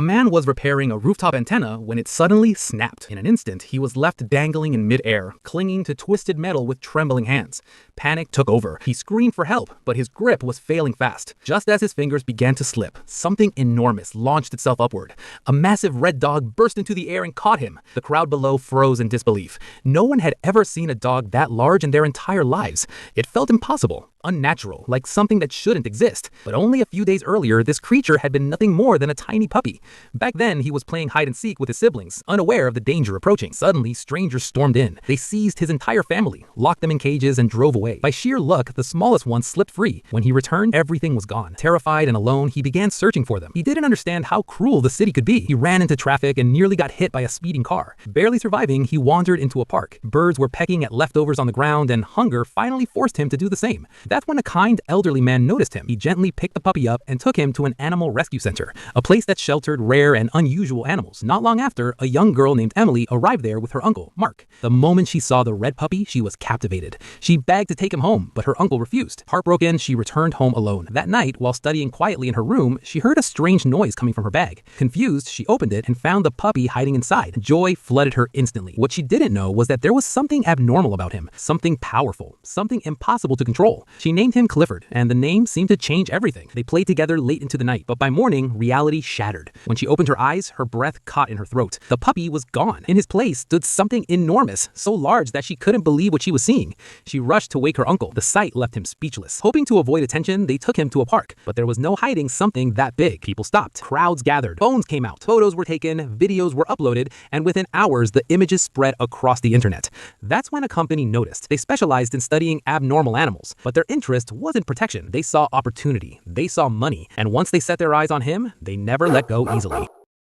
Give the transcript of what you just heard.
man was repairing a rooftop antenna when it suddenly snapped. In an instant, he was left dangling in midair, clinging to twisted metal with trembling hands. Panic took over. He screamed for help, but his grip was failing fast. Just as his fingers began to slip, something enormous launched itself upward. A massive red dog burst into the air and caught him. The crowd below froze in disbelief. No one had ever seen a dog that large in their entire lives. It felt impossible, unnatural, like something that shouldn't exist. But only a few days earlier, this creature had been nothing more than a tiny puppy. Back then, he was playing hide and seek with his siblings, unaware of the danger approaching. Suddenly, strangers stormed in. They seized his entire family, locked them in cages, and drove away. By sheer luck, the smallest one slipped free. When he returned, everything was gone. Terrified and alone, he began searching for them. He didn't understand how cruel the city could be. He ran into traffic and nearly got hit by a speeding car. Barely surviving, he wandered into a park. Birds were pecking at leftovers on the ground, and hunger finally forced him to do the same. That's when a kind elderly man noticed him. He gently picked the puppy up and took him to an animal rescue center, a place that sheltered rare and unusual animals. Not long after, a young girl named Emily arrived there with her uncle, Mark. The moment she saw the red puppy, she was captivated. She begged to take him home, but her uncle refused. Heartbroken, she returned home alone. That night, while studying quietly in her room, she heard a strange noise coming from her bag. Confused, she opened it and found the puppy hiding inside. Joy flooded her instantly. What she didn't know was that there was something abnormal about him, something powerful, something impossible to control. She named him Clifford, and the name seemed to change everything. They played together late into the night, but by morning, reality shattered. When she opened her eyes, her breath caught in her throat. The puppy was gone. In his place stood something enormous, so large that she couldn't believe what she was seeing. She rushed to wake her uncle. The sight left him speechless. Hoping to avoid attention, they took him to a park, but there was no hiding something that big. People stopped. Crowds gathered. Phones came out. Photos were taken, videos were uploaded, and within hours, the images spread across the internet. That's when a company noticed. They specialized in studying abnormal animals, but their interest wasn't protection. They saw opportunity. They saw money. And once they set their eyes on him, they never let go easily.